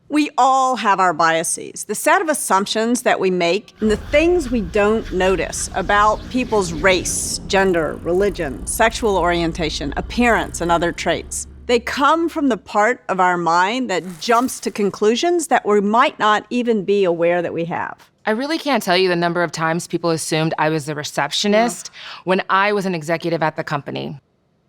We all have our biases, the set of assumptions that we make and the things we don't notice about people's race, gender, religion, sexual orientation, appearance, and other traits. They come from the part of our mind that jumps to conclusions that we might not even be aware that we have. I really can't tell you the number of times people assumed I was the receptionist when I was an executive at the company.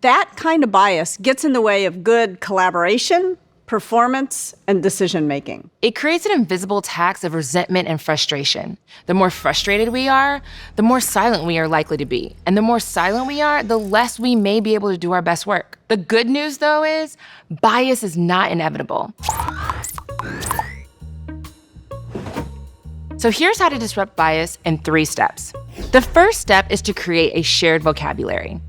That kind of bias gets in the way of good collaboration, performance, and decision-making. It creates an invisible tax of resentment and frustration. The more frustrated we are, the more silent we are likely to be. And the more silent we are, the less we may be able to do our best work. The good news, though, is bias is not inevitable. So here's how to disrupt bias in 3 steps. The first step is to create a shared vocabulary.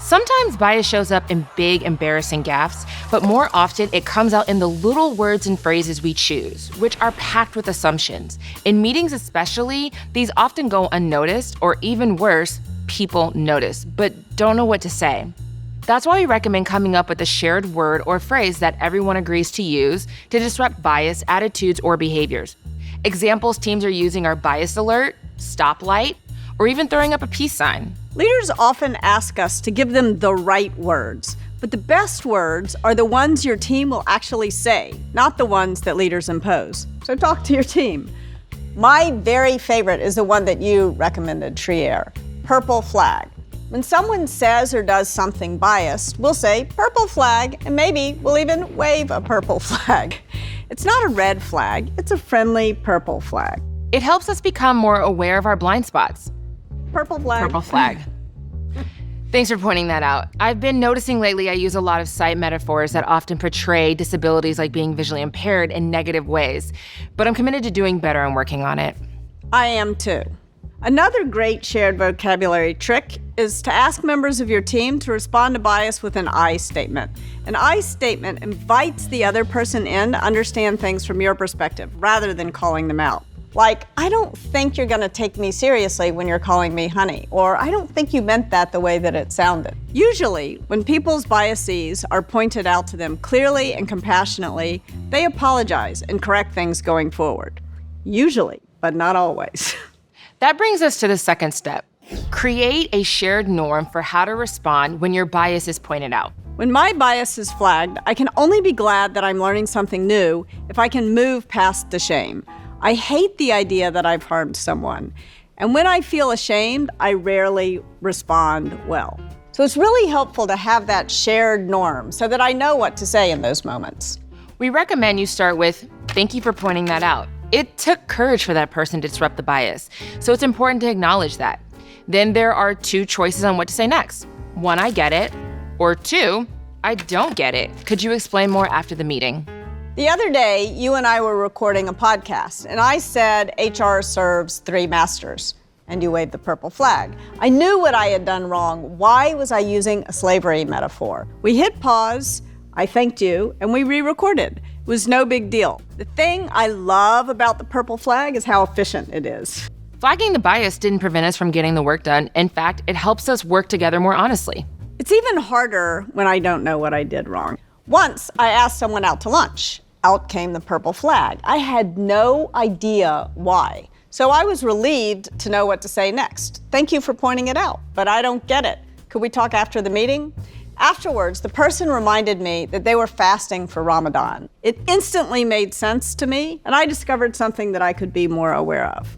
Sometimes bias shows up in big, embarrassing gaffes, but more often it comes out in the little words and phrases we choose, which are packed with assumptions. In meetings especially, these often go unnoticed, or even worse, people notice, but don't know what to say. That's why we recommend coming up with a shared word or phrase that everyone agrees to use to disrupt bias, attitudes, or behaviors. Examples teams are using are bias alert, stoplight, or even throwing up a peace sign. Leaders often ask us to give them the right words, but the best words are the ones your team will actually say, not the ones that leaders impose. So talk to your team. My very favorite is the one that you recommended, Trier, purple flag. When someone says or does something biased, we'll say purple flag, and maybe we'll even wave a purple flag. It's not a red flag, it's a friendly purple flag. It helps us become more aware of our blind spots. Purple flag. Purple flag. Thanks for pointing that out. I've been noticing lately I use a lot of sight metaphors that often portray disabilities like being visually impaired in negative ways, but I'm committed to doing better and working on it. I am too. Another great shared vocabulary trick is to ask members of your team to respond to bias with an I statement. An I statement invites the other person in to understand things from your perspective rather than calling them out. Like, I don't think you're gonna take me seriously when you're calling me honey, or I don't think you meant that the way that it sounded. Usually, when people's biases are pointed out to them clearly and compassionately, they apologize and correct things going forward. Usually, but not always. That brings us to the second step. Create a shared norm for how to respond when your bias is pointed out. When my bias is flagged, I can only be glad that I'm learning something new if I can move past the shame. I hate the idea that I've harmed someone. And when I feel ashamed, I rarely respond well. So it's really helpful to have that shared norm so that I know what to say in those moments. We recommend you start with, "Thank you for pointing that out. It took courage for that person to disrupt the bias, so it's important to acknowledge that." Then there are 2 choices on what to say next. 1, I get it, or 2, I don't get it. Could you explain more after the meeting? The other day, you and I were recording a podcast, and I said HR serves 3 masters, and you waved the purple flag. I knew what I had done wrong. Why was I using a slavery metaphor? We hit pause, I thanked you, and we re-recorded. It was no big deal. The thing I love about the purple flag is how efficient it is. Flagging the bias didn't prevent us from getting the work done. In fact, it helps us work together more honestly. It's even harder when I don't know what I did wrong. Once, I asked someone out to lunch. Out came the purple flag. I had no idea why. So I was relieved to know what to say next. Thank you for pointing it out, but I don't get it. Could we talk after the meeting? Afterwards, the person reminded me that they were fasting for Ramadan. It instantly made sense to me, and I discovered something that I could be more aware of.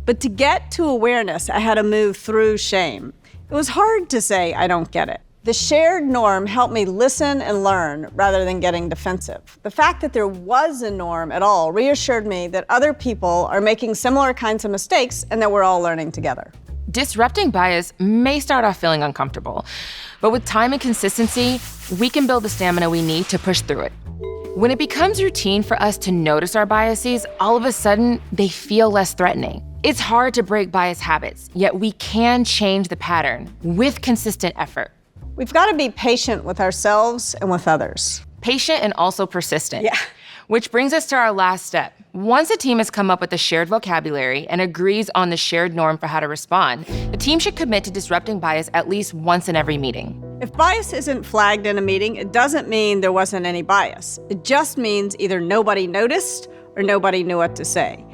But to get to awareness, I had to move through shame. It was hard to say, I don't get it. The shared norm helped me listen and learn rather than getting defensive. The fact that there was a norm at all reassured me that other people are making similar kinds of mistakes and that we're all learning together. Disrupting bias may start off feeling uncomfortable, but with time and consistency, we can build the stamina we need to push through it. When it becomes routine for us to notice our biases, all of a sudden, they feel less threatening. It's hard to break bias habits, yet we can change the pattern with consistent effort. We've got to be patient with ourselves and with others. Patient and also persistent. Yeah. Which brings us to our last step. Once a team has come up with a shared vocabulary and agrees on the shared norm for how to respond, the team should commit to disrupting bias at least once in every meeting. If bias isn't flagged in a meeting, it doesn't mean there wasn't any bias. It just means either nobody noticed or nobody knew what to say.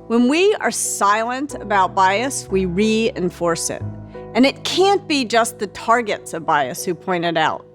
When we are silent about bias, we reinforce it. And it can't be just the targets of bias who point it out.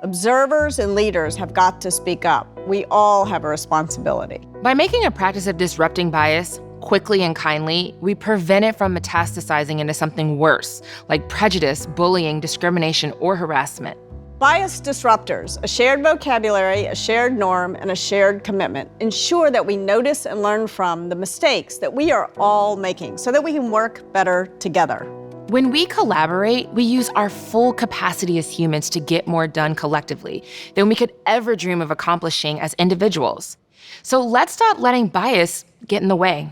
Observers and leaders have got to speak up. We all have a responsibility. By making a practice of disrupting bias quickly and kindly, we prevent it from metastasizing into something worse, like prejudice, bullying, discrimination, or harassment. Bias disruptors, a shared vocabulary, a shared norm, and a shared commitment ensure that we notice and learn from the mistakes that we are all making so that we can work better together. When we collaborate, we use our full capacity as humans to get more done collectively than we could ever dream of accomplishing as individuals. So let's stop letting bias get in the way.